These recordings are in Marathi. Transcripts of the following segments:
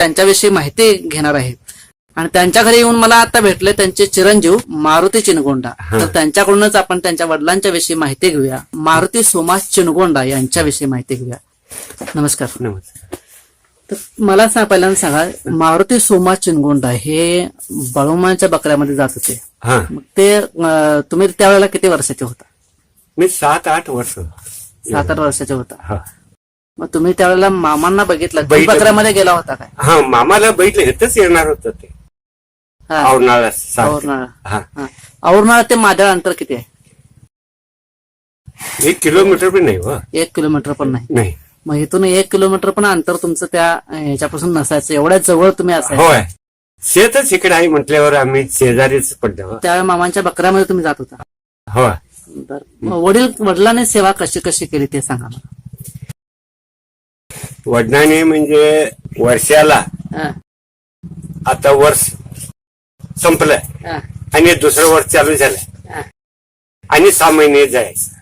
त्यांच्याविषयी माहिती घेणार आहे. आणि त्यांच्या घरी येऊन मला आता भेटले त्यांचे चिरंजीव मारुती चिनगोंडा. तर त्यांच्याकडूनच आपण त्यांच्या वडिलांच्या विषयी माहिती घेऊया. मारुती सोमास चिनगोंडा यांच्याविषयी माहिती घेऊया. नमस्कार. नमस्कार. तर मला पहिल्यांदा सांगा, मारुती सोमास चिनगोंडा हे बळवमांच्या बकऱ्यामध्ये जात होते. हा, मग ते तुम्ही त्यावेळेला किती वर्षाचे होता? मी 7-8 वर्ष. 7-8 वर्षाचे होता. हा मग तुम्ही त्यावेळेला मामांना बघितलं, बघितलं. बकऱ्यामध्ये गेला होता काय? हा, मामाला बैठले इथंच येणार होतं ते हा. औरणाळा सारखं. औरनाळा. हा, हा. औरनाळा ते मादळ अंतर किती आहे? 1 किलोमीटर पण नाही हो. 1 किलोमीटर पण नाही. नाही. मग इथून 1 किलोमीटर पण अंतर तुमचं त्या ह्याच्यापासून नसायचं, एवढ्या जवळ तुम्ही असायचं. होय, शेतच इकडे आहे म्हटल्यावर आम्ही शेजारीच पडलो. त्यावेळी मामांच्या बकऱ्यामध्ये तुम्ही जात होता. हो. तर मग वडिलांनी सेवा कशी कशी केली ते सांगा मला. वडिलांनी म्हणजे वर्षाला, हा. आता वर्ष संपलं हा. आणि दुसरं वर्ष चालू झालं हा. आणि 6 महिने जायचं.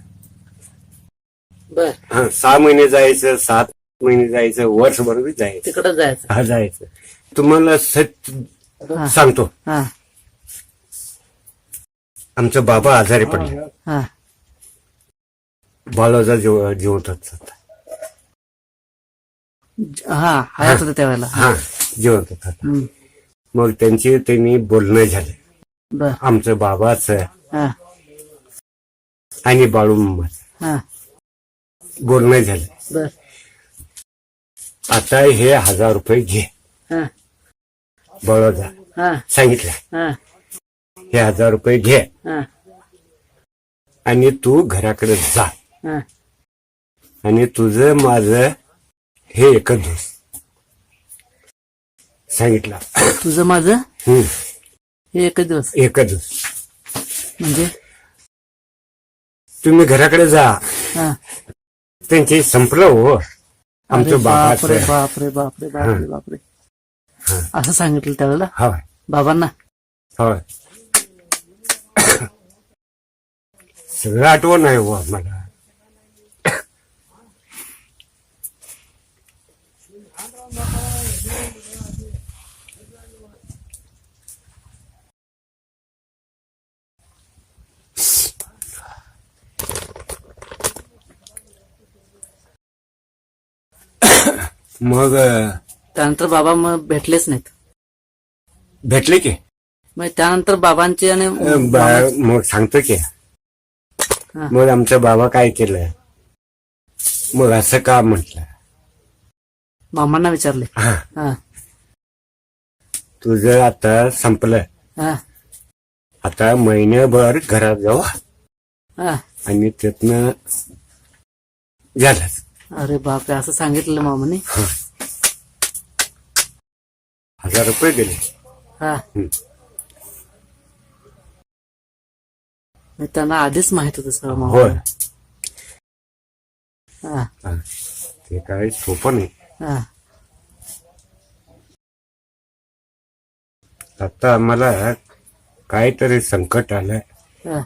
बर. हा, 6 महिने जायचं, 7 महिने जायचं, वर्षभर बी जायचं. तिकडं जायचं. हा, जायचं. तुम्हाला सत्य हा. सांगतो, हा. आमचा बाबा आजारी पडले. हा. बाळाचा जिवंत होता. हा, हयात होतं त्यावेळेला. हा, जिवंत होता. हम्म. मग त्यांनी बोलणं झालं, बर. आमचं बाबाचं हा. आणि बाळूमामाचं हा. बोलणं झालं. बर. आता हे 1000 रुपये घे. हा. बाळाचा हा. सांगितलं, हा. हे 1000 रुपये घे हा. आणि तू घराकडे जा हा. आणि तुझं माझं हे एकच दिवस सांगितलं. तुझं माझं हम्म, हे एकच दिवस एकच दिवस. म्हणजे? तुम्ही घराकडे जा. हा. त्यांचे संपलं हो. आमचं बापरे बाबाचं. बापरे बापरे बापरे बापरे. हा. असं सांगितलं त्यावेळेला होय बाबांना. होय. सगळं आठवण आहे हो मला. मग त्यानंतर बाबा मग भेटलेच नाहीत. भेटले की मग त्यानंतर बाबांची आणि मग सांगतो की. हा. मग आमचा बाबा काय केलं, मग असं का म्हटलं, मामांना विचारले. हा, हा. तुझं आता संपलं, हा. आता महिन्याभर घरात जाऊ हा. आणि त्यातनं झालंच. अरे बापरे, असं सांगितलं मामाने. 1000 रुपये दिले. हा. हम्म. मग त्यांना आधीच माहित होतं सगळं होय. मामा. हा. हा. ते काय सोपं नाही. हा. आता आम्हाला काहीतरी संकट आलंय हा.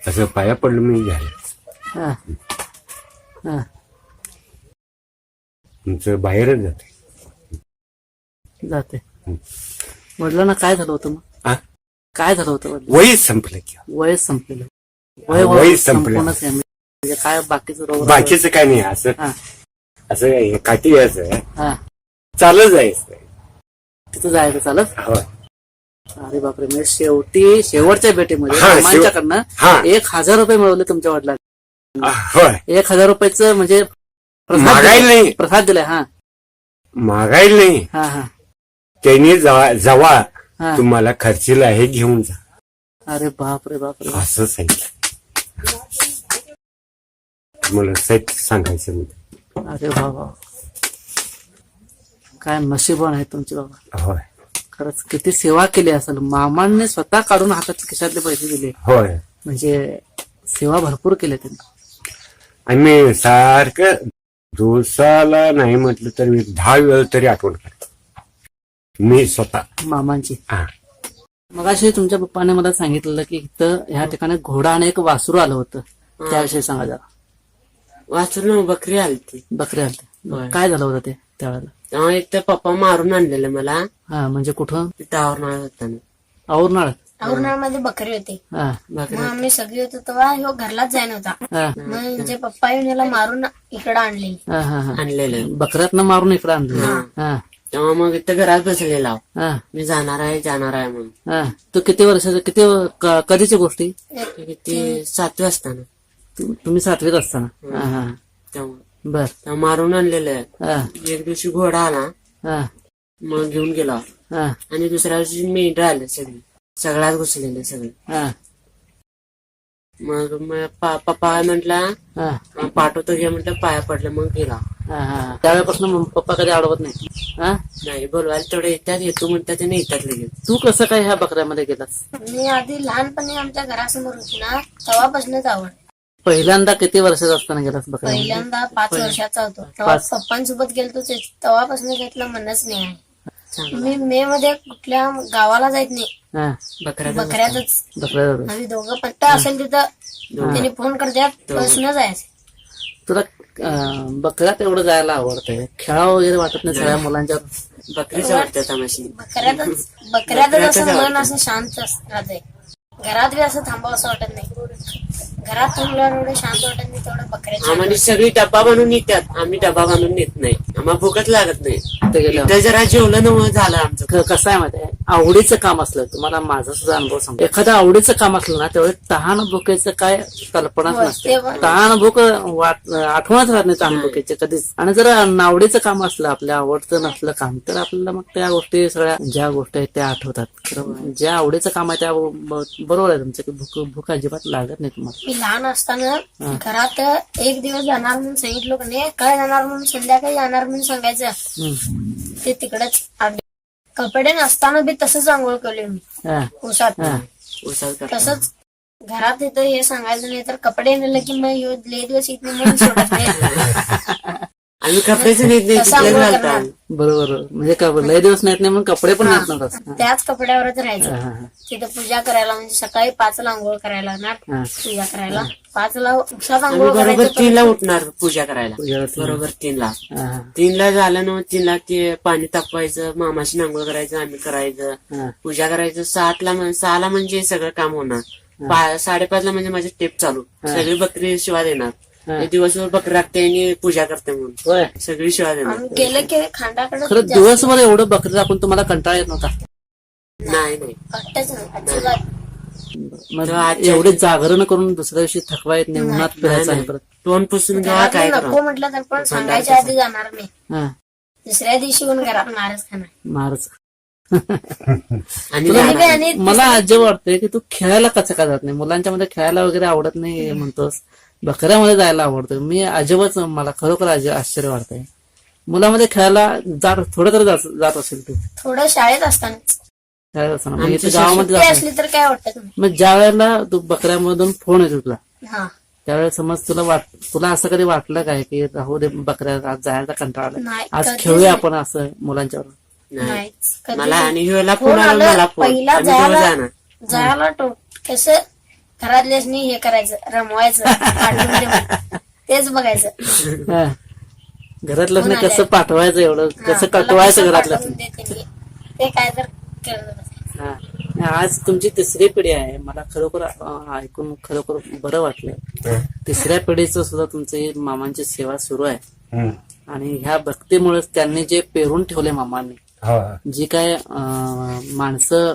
असं पाया पडलं मी झालं. हा. हा. तुमचं बाहेरच जाते. जाते. वडिलांना काय झालं होतं मग? हा? काय झालं होतं वडिलांना? वय संपलं की. वय संपलेलं. वय संपलं. संपूर्णच आहे. म्हणजे काय बाकीचं रोग? बाकीचं काय नाही. असं हा. असं काठी यायचं, हा. चालत जायचं. तिथं जायचं चालत. होय. अरे बापरे, म्हणजे शेवटच्या भेटीमध्ये हा, मामांच्याकडनं हा. 1000 रुपये मिळवले तुमच्या वडिलांना. होय. 1000 रुपयाचं म्हणजे मागायला नाही. प्रसाद दिलाय. हा. मागायला नाही. हा. हा. त्यांनी जवा हा. तुम्हाला खर्चीला हे घेऊन जा अरे बापरे बापरे. असं सांगितलं. मला सत्य सांगायचं म्हणजे. अरे बाबा, काय नशीबवान आहे तुमचे बाबा. होय. खरंच किती सेवा केली असेल. मामांनी स्वतः काढून हातात खिशातले पैसे दिले. होय. म्हणजे सेवा भरपूर केली त्यांनी. आम्ही सारखं दिवसाला नाही म्हटलं तर मी 10 वेळ तरी आठवण करतो मी स्वतः मामांची. हा. मग अशी तुमच्या पप्पाने मला सांगितलेलं की इथं ह्या ठिकाणी घोडा आणि एक वासरू आलं होतं. त्याविषयी सांगा जरा. वासरू बकरी आलती. बकरी आलते. काय झालं होतं ते? त्यावेळेला? तेव्हा एक तर पप्पा मारून आणलेलं मला हा, म्हणजे कुठं? तिथं आवरणार होताना. औरनाळ? औरणामध्ये बकरी होती. हा मग आम्ही सगळी होतो तेव्हा ह्यो घरलाच जाय नव्हता. हा मग जे पप्पा येऊन याला मारून इकडं आणले. हा हा हा. आणलेलं. बकऱ्यातनं मारून इकडे आणलं. हा तेव्हा मग इथं घरात बसलेला हा मी जाणार आहे म्हणून. हा. तू किती वर्षाचा, कधीची गोष्टी? किती 7वी असताना. तुम्ही 7वीत असताना? हा हा. तेव्हा बर. तेव्हा मारून आणलेलं. हा एक दिवशी घोडा आला, हा मग घेऊन गेला. हा आणि दुसऱ्या दिवशी मेंढर आले सगळी, सगळ्यात घुसलेले सगळे. हा मग पप्पा म्हटला हा पाठवतो घे म्हटलं, पाया पडलं मग गेला. हा हा. त्यावेळेपासून पप्पा कधी अडवत नाही? हा. नाही बोलवायला तेवढे येतात, येतो म्हणतात आणि येतात लगेच. तू कसं काय ह्या बकऱ्यामध्ये गेलास? मी आधी लहानपणी आमच्या घरासमोर होती ना, तेव्हापासूनच आवड. पहिल्यांदा किती वर्षाचा असताना गेलास बकऱ्या? पहिल्यांदा 5 वर्षाचा होतो तेव्हा पप्पांसोबत गेलतो. तेव्हापासून घेतलं म्हणच नाही आहे. मी मे मध्ये कुठल्या गावाला जायत नाही, हा. बकऱ्यातच. बकऱ्या आम्ही दोघं पट्टा असेल तिथं त्यांनी फोन करतात, बसनं जायचं. तुला बकऱ्यात एवढं जायला आवडतंय, खेळा वगैरे वाटत नाही सगळ्या मुलांच्या? बकरीच आवडते तमाशी. बकऱ्यातच असं मन असं शांत राहते. घरात बी असं थांबावं असं वाटत नाही. घरात थांबल्यावर एवढं शांत वाटत नाही, तेवढं बकऱ्याच्या. आम्हाला सगळी डब्बा बनवून येतात, आम्ही डब्बा बनवून नेत नाही. आम्हाला भूकच लागत नाही. तिथे गेल्यावर इथं जरा जेवलं नव्हतं झालं आमचं. कसं आहे माहिती आहे, आवडीचं काम असलं, तुम्हाला माझा सुद्धा अनुभव सांगतो, एखादं आवडीचं काम असलं ना त्यावेळी तहान भुकेचं काय कल्पनाच नसते. तहान भूक आठवणच राहत नाही तहान भुकेचे कधीच. आणि जर नावडीचं काम असलं, आपल्या आवडतं नसलं काम, तर आपल्याला मग त्या गोष्टी सगळ्या ज्या गोष्टी आहेत त्या आठवतात. खरं ज्या आवडीचं काम आहे त्या बरोबर आहे तुमचं, की भूक अजिबात लागत नाही तुम्हाला. मी लहान असताना घरात एक दिवस जाणार म्हणून सांगितलं की नाही, काय जाणार म्हणून संध्याकाळी जाणार म्हणून सांगायचं, ते तिकडेच. कपडे नसताना बी तसंच आंघोळ केली मी हा उसात. उसात करतो. तसंच घरात इथं हे सांगायचं नाही, तर कपडे नेलं की मग ह्यो लय दिवस येत नाही म्हणून सोडत नाही. आम्ही कपडेच नेत नाही, तसं तिथलेच आंघोळ घालतो करणार. आम्ही. बरोबर. म्हणजे लय दिवस नाहीत नाही म्हणून कपडे पण नेत नव्हतात. त्याच कपड्यावरच राहायचं. हा, हा, तिथं पूजा करायला, म्हणजे सकाळी 5ला आंघोळ करायला लागणार, हा. पूजा करायला 5ला उसात आम्ही आंघोळ बरोबर करायचं. 3ला उठणार पूजा करायला. पूजा बरोबर 3ला. हा, हा, 3ला झालं ना, 3ला ते पाणी तापवायचं, मामाशी आंघोळ करायचं, आम्ही करायचं, हा. पूजा करायचं. 6ला म्हणजे सगळं काम होणार. 5:30ला म्हणजे माझे टेप चालू, सगळी बकरी शिवा देणार. ते दिवसभर बकरी राखते आणि पूजा करते म्हणून होय. सगळी शिवा देणार. आम्ही गेलं की खांडाकडे खरं दिवसभर एवढं बकरी आपण तुम्हाला कंटाळा येत नव्हता? नाही नाही वाटतच नाही अजिबात. मग एवढे जागरण करून दुसऱ्या दिवशी थकवा येत नाही, उन्हात फिरायचं आणि परत? तोंड पुसून घ्या, काय नको करा. म्हटलं तर पण सांगायच्या आधी जाणार नाही. हा. दुसऱ्या दिवशी येऊन घरात मारच खाणार. मारच. आणि आणि मला अजब वाटतंय की तू खेळायला कसं का जात नाही? मुलांच्या मध्ये खेळायला वगैरे आवडत नाही म्हणतोस, बकऱ्यामध्ये जायला आवडतं. मी अजबच, मला खरोखर आश्चर्य वाटतंय. मुलामध्ये खेळायला थोडं तरी जात असेल तू थोडं शाळेत असताना खेळायला असताना. मग इथे गावामध्ये सुट्टी जात असली तर काय वाटत नाही. मग ज्या वेळेला तू बकऱ्यामधून फोन येतो तुला, हा त्यावेळेस समज तुला असं कधी वाटलं काय की राहू दे बकऱ्या, आज जायचा कंटाळा आला, नाही, आज कधीच खेळूया आपण असं मुलांच्यावर? नाहीच. कधी मला आणि ह्योला फोन फोन आला, आलं, मला फोन, पहिला आम्ही दोघं जाणार. जायला कसं घरातल्याच हे करायचं, रमवायचं, पाठवून दे म्हणून. तेच बघायचं. हा. घरातलं फोन कसं पाठवायचं, एवढं कसं मला कटवायचं कसं घरातलं? पाठवून दे त्यांनी. ते काय तर करत बसायचं. हा. आज तुमची 3री पिढी आहे. मला खरोखर ऐकून खरोखर बरं वाटलं. 3ऱ्या पिढीचं सुद्धा तुमची मामांची सेवा सुरू आहे. आणि ह्या भक्तीमुळेच त्यांनी जे पेरून ठेवले मामांनी, जी काय माणसं